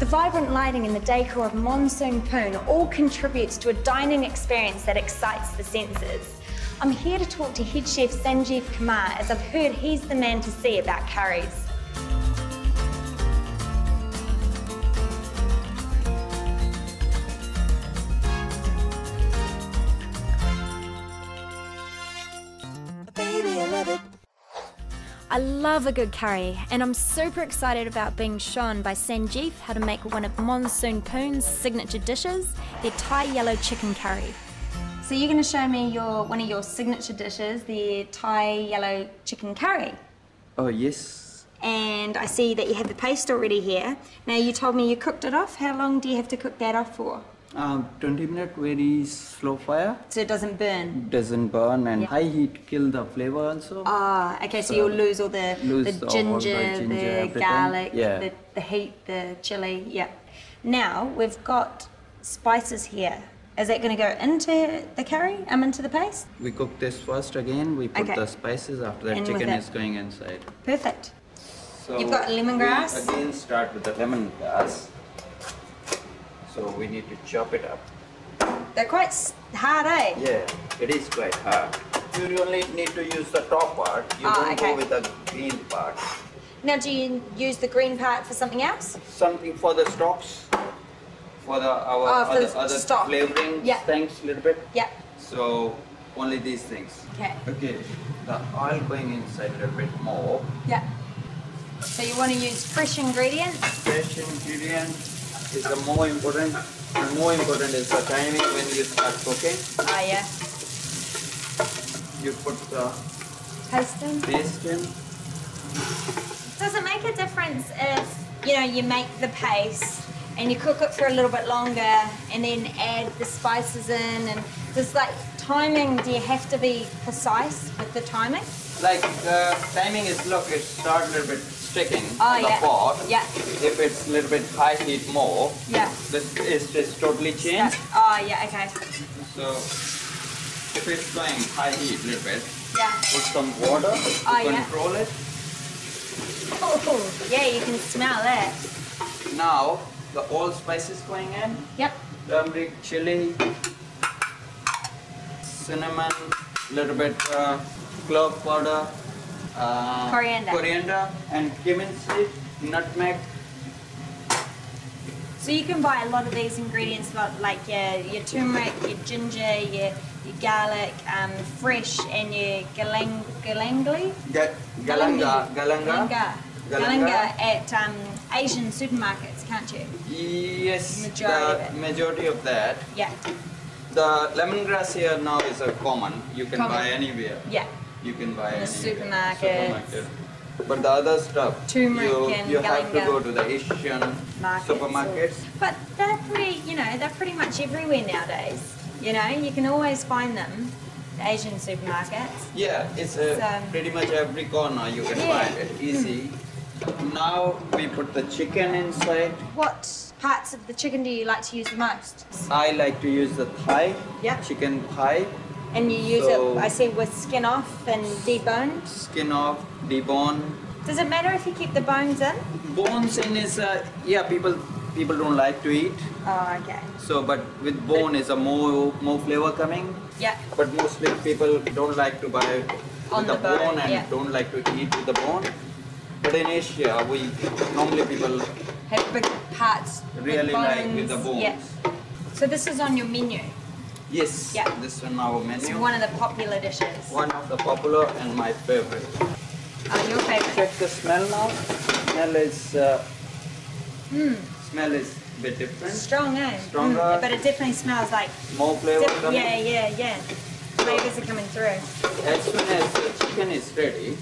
The vibrant lighting and the decor of Monsoon Poon all contributes to a dining experience that excites the senses. I'm here to talk to head chef Sanjeev Kumar, as I've heard he's the man to see about curries. I love a good curry, and I'm super excited about being shown by Sanjeev how to make one of Monsoon Poon's signature dishes, their Thai yellow chicken curry. So you're going to show me one of your signature dishes, the Thai yellow chicken curry. Oh, yes. And I see that you have the paste already here. Now, you told me you cooked it off. How long do you have to cook that off for? 20 minutes, very slow fire. So it doesn't burn? Doesn't burn, and high heat kill the flavor also. Ah, okay, so you'll lose all the ginger, the garlic, the heat, the chili, yeah. Now, we've got spices here. Is that going to go into the curry, into the paste? We cook this first again, we put the spices, after that chicken is going inside. Perfect. So you've got lemongrass? We again start with the lemongrass. So we need to chop it up. They're quite hard, eh? Yeah, it is quite hard. You only need to use the top part. You don't go with the green part. Now, do you use the green part for something else? Something for the stops, for the other flavoring things a little bit. Yeah. So only these things. Okay. Okay. The oil going inside a little bit more. Yeah. So you want to use fresh ingredients? Fresh ingredients is the more important. And more important is the timing when you start cooking. Ah, yeah. You put the paste in. Does it make a difference if, you make the paste and you cook it for a little bit longer and then add the spices in, and does timing, do you have to be precise with the timing? Timing is, look, it starts a little bit sticking on the pot. Yeah. If it's a little bit high heat more, this is just totally changed. Oh, yeah, okay. So, if it's going high heat a little bit, put some water to control it. Oh, yeah, you can smell that. Now, the all spices going in. Yep. Turmeric, chili, cinnamon, little bit clove powder, coriander, and cumin seed, nutmeg. So you can buy a lot of these ingredients, like your turmeric, your ginger, your garlic, fresh, and your galanga at Asian supermarkets, can't you? Yes, majority of that. Yeah. The lemongrass here now is a common. You can buy anywhere. Yeah. You can buy in the supermarket. But the other stuff, turmeric you have to go to the Asian supermarkets. But they're pretty much everywhere nowadays. You can always find them, the Asian supermarkets. Yeah, it's pretty much every corner you can find it, easy. Now we put the chicken inside. What parts of the chicken do you like to use the most? I like to use the thigh, chicken thigh. And you use it, I see, with skin off and deboned? Skin off, debone. Does it matter if you keep the bones in? Bones in is, people don't like to eat. Oh, okay. So, but with bone is a more flavor coming. Yeah. But mostly people don't like to buy with the bone and don't like to eat with the bone. But in Asia, normally people have big parts really like with the bones. Yeah. So this is on your menu? Yes, this is on our menu. It's one of the popular dishes. One of the popular and my favorite. Oh, your favorite. Check the smell now. Smell is a bit different. Strong, eh? Stronger. But it definitely smells like more flavor coming. Yeah. Flavors are coming through. As soon as the chicken is ready,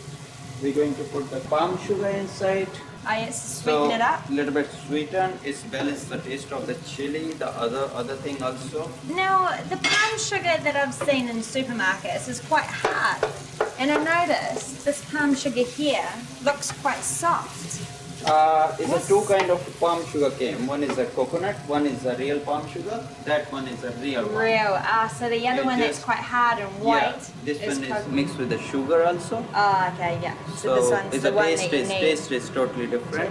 we're going to put the palm sugar inside. Oh, yes, sweeten it up. A little bit sweeten. It balances the taste of the chili, the other thing also. Now, the palm sugar that I've seen in supermarkets is quite hard. And I noticed this palm sugar here looks quite soft. It's a two kind of palm sugar came. One is a coconut, one is a real palm sugar. That one is a real one. Real. So the other one that's quite hard and white. This one is mixed with the sugar also. Oh, okay, yeah. So this one's the one that you need. Taste is totally different.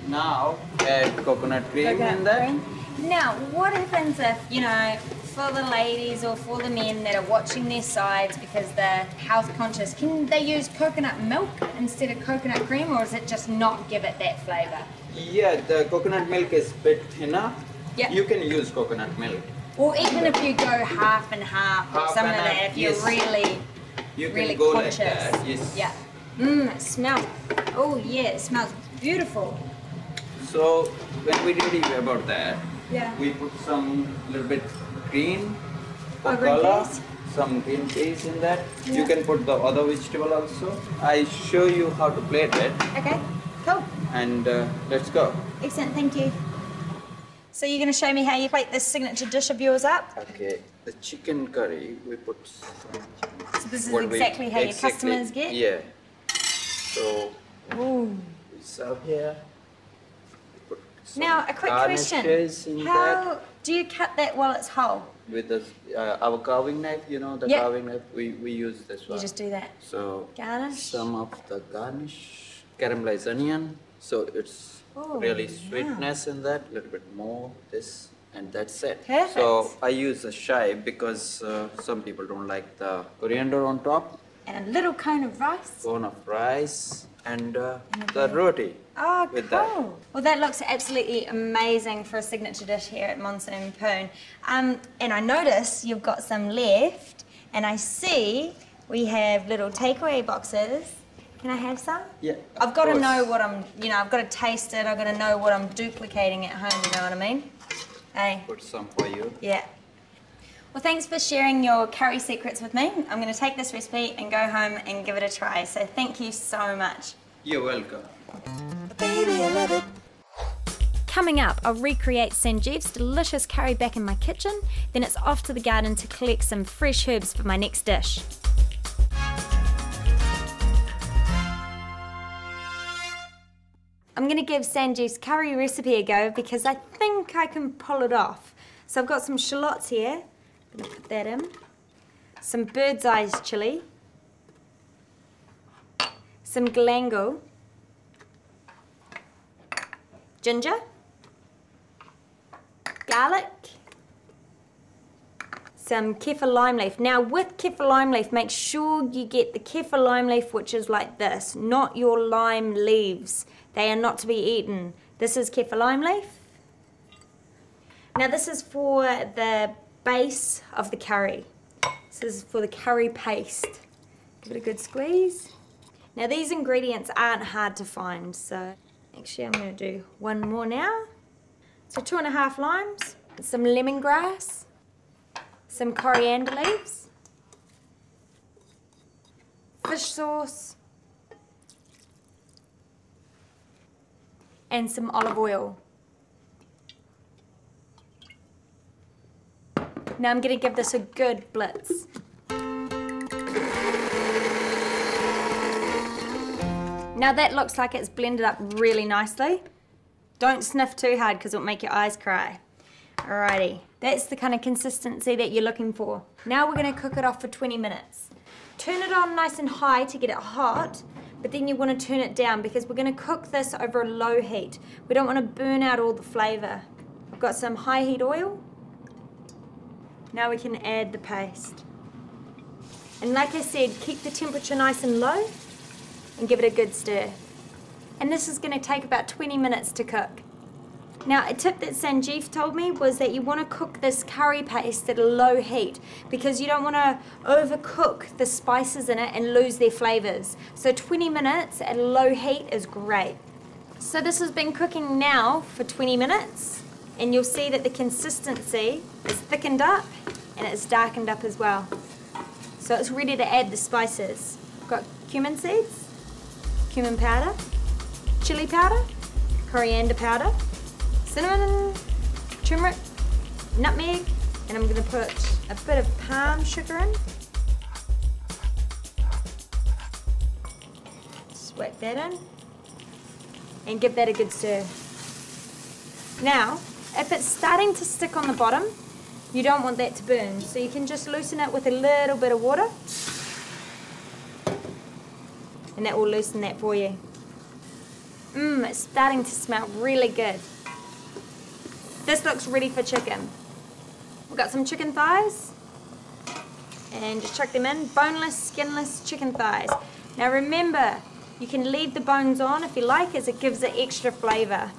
Now add coconut cream in that. Cream. Now, what happens if, you know, for the ladies or for the men that are watching their sides because they're health conscious, can they use coconut milk instead of coconut cream, or is it just not give it that flavour? Yeah, the coconut milk is bit thinner. Yeah. You can use coconut milk. Or even if you go half and half or something like that, if you're really go conscious. like that. Yes. Yeah. It smells. Oh yeah, it smells beautiful. So when we ready about that, Yeah. we put some little bit green for green color, peas? some green peas in that. Yeah. You can put the other vegetable also. I show you how to plate it, Okay, cool. and let's go. Excellent, thank you. So you're going to show me how you plate this signature dish of yours up? Okay, the chicken curry we put. So this is exactly how your customers get? Yeah. So Ooh. we serve here. We put some Now, a quick question. garnishes in How that. do you cut that while it's whole? With the, our carving knife, you know, the Yeah. carving knife, we use this one. You just do that. So Garnish. some of the garnish, caramelized onion. So it's Oh, really yeah. sweetness in that. A little bit more this, and that's it. Perfect. So I use a chive because some people don't like the coriander on top. And a little cone of rice. Cone of rice and the roti. Oh, with cool. that. Well, that looks absolutely amazing for a signature dish here at Monsoon Poon. And I notice you've got some left, and I see we have little takeaway boxes. Can I have some? Yeah. I've got to know what I'm, you know, I've got to taste it. I've got to know what I'm duplicating at home, you know what I mean? Hey. Put some for you. Yeah. Well, thanks for sharing your curry secrets with me. I'm going to take this recipe and go home and give it a try. So thank you so much. You're welcome. Baby, I love it. Coming up, I'll recreate Sanjeev's delicious curry back in my kitchen, then it's off to the garden to collect some fresh herbs for my next dish. I'm going to give Sanjeev's curry recipe a go because I think I can pull it off. So I've got some shallots here, I'm going to put that in, some bird's eyes chilli, some galangal, ginger, garlic, some kefir lime leaf. Now with kefir lime leaf, make sure you get the kefir lime leaf which is like this, not your lime leaves. They are not to be eaten. This is kefir lime leaf. Now this is for the base of the curry. This is for the curry paste. Give it a good squeeze. Now these ingredients aren't hard to find, so actually I'm going to do one more now. So 2½ limes, some lemongrass, some coriander leaves, fish sauce, and some olive oil. Now I'm going to give this a good blitz. Now that looks like it's blended up really nicely. Don't sniff too hard because it'll make your eyes cry. Alrighty, that's the kind of consistency that you're looking for. Now we're going to cook it off for 20 minutes. Turn it on nice and high to get it hot, but then you want to turn it down because we're going to cook this over a low heat. We don't want to burn out all the flavour. I've got some high heat oil. Now we can add the paste. And like I said, keep the temperature nice and low and give it a good stir. And this is going to take about 20 minutes to cook. Now a tip that Sanjeev told me was that you want to cook this curry paste at a low heat because you don't want to overcook the spices in it and lose their flavours. So 20 minutes at a low heat is great. So this has been cooking now for 20 minutes and you'll see that the consistency is thickened up and it's darkened up as well. So it's ready to add the spices. I've got cumin seeds, cumin powder, chili powder, coriander powder, cinnamon, turmeric, nutmeg, and I'm going to put a bit of palm sugar in. Just whack that in and give that a good stir. Now, if it's starting to stick on the bottom, you don't want that to burn, so you can just loosen it with a little bit of water and that will loosen that for you. It's starting to smell really good. This looks ready for chicken. We've got some chicken thighs. And just chuck them in. Boneless, skinless chicken thighs. Now remember, you can leave the bones on if you like, as it gives it extra flavour.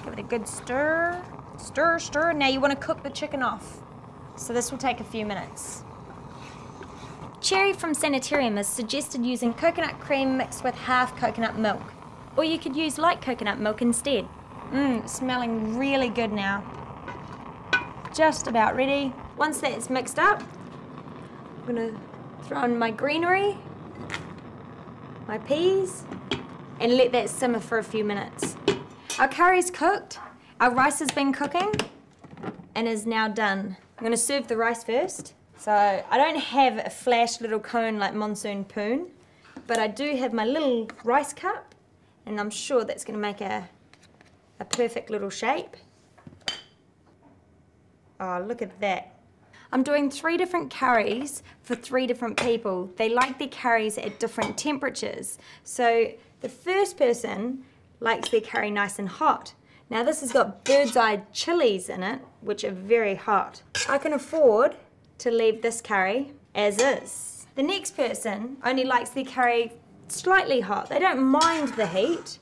Give it a good stir. Stir, stir. Now you want to cook the chicken off. So this will take a few minutes. Cherry from Sanitarium has suggested using coconut cream mixed with half coconut milk. Or you could use light coconut milk instead. Smelling really good now. Just about ready. Once that's mixed up, I'm gonna throw in my greenery, my peas, and let that simmer for a few minutes. Our curry's cooked, our rice has been cooking, and is now done. I'm gonna serve the rice first. So I don't have a flash little cone like Monsoon Poon, but I do have my little rice cup, and I'm sure that's gonna make a perfect little shape. Oh, look at that. I'm doing 3 different curries for 3 different people. They like their curries at different temperatures. So the first person likes their curry nice and hot. Now this has got bird's eye chilies in it, which are very hot. I can afford to leave this curry as is. The next person only likes their curry slightly hot. They don't mind the heat.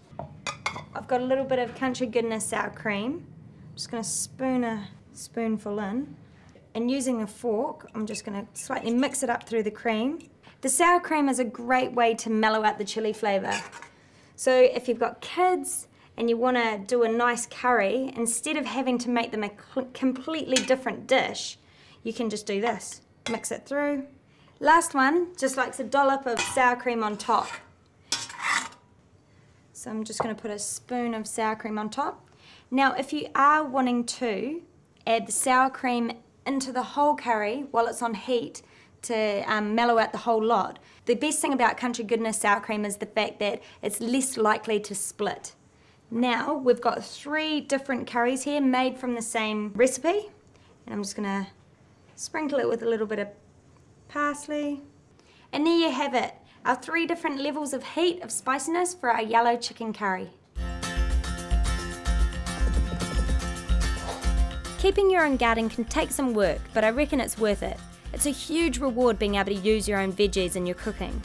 I've got a little bit of Country Goodness sour cream. I'm just gonna spoon a spoonful in. And using a fork, I'm just gonna slightly mix it up through the cream. The sour cream is a great way to mellow out the chili flavour. So if you've got kids and you wanna do a nice curry, instead of having to make them a completely different dish, you can just do this. Mix it through. Last one, just likes a dollop of sour cream on top. So I'm just gonna put a spoon of sour cream on top. Now if you are wanting to add the sour cream into the whole curry while it's on heat to mellow out the whole lot, the best thing about Country Goodness sour cream is the fact that it's less likely to split. Now we've got 3 different curries here made from the same recipe, and I'm just gonna sprinkle it with a little bit of parsley. And there you have it, our 3 different levels of heat of spiciness for our yellow chicken curry. Keeping your own garden can take some work, but I reckon it's worth it. It's a huge reward being able to use your own veggies in your cooking.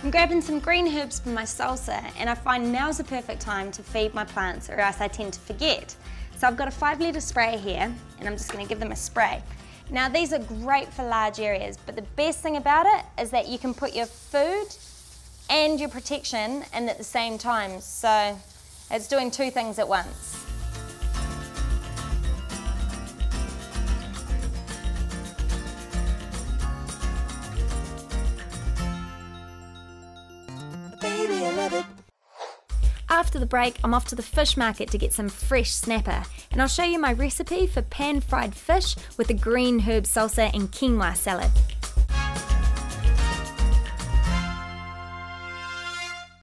I'm grabbing some green herbs for my salsa, and I find now's the perfect time to feed my plants, or else I tend to forget. So I've got a 5-litre sprayer here, and I'm just going to give them a spray. Now these are great for large areas, but the best thing about it is that you can put your food and your protection in at the same time, so it's doing 2 things at once. After the break, I'm off to the fish market to get some fresh snapper, and I'll show you my recipe for pan-fried fish with a green herb salsa and quinoa salad.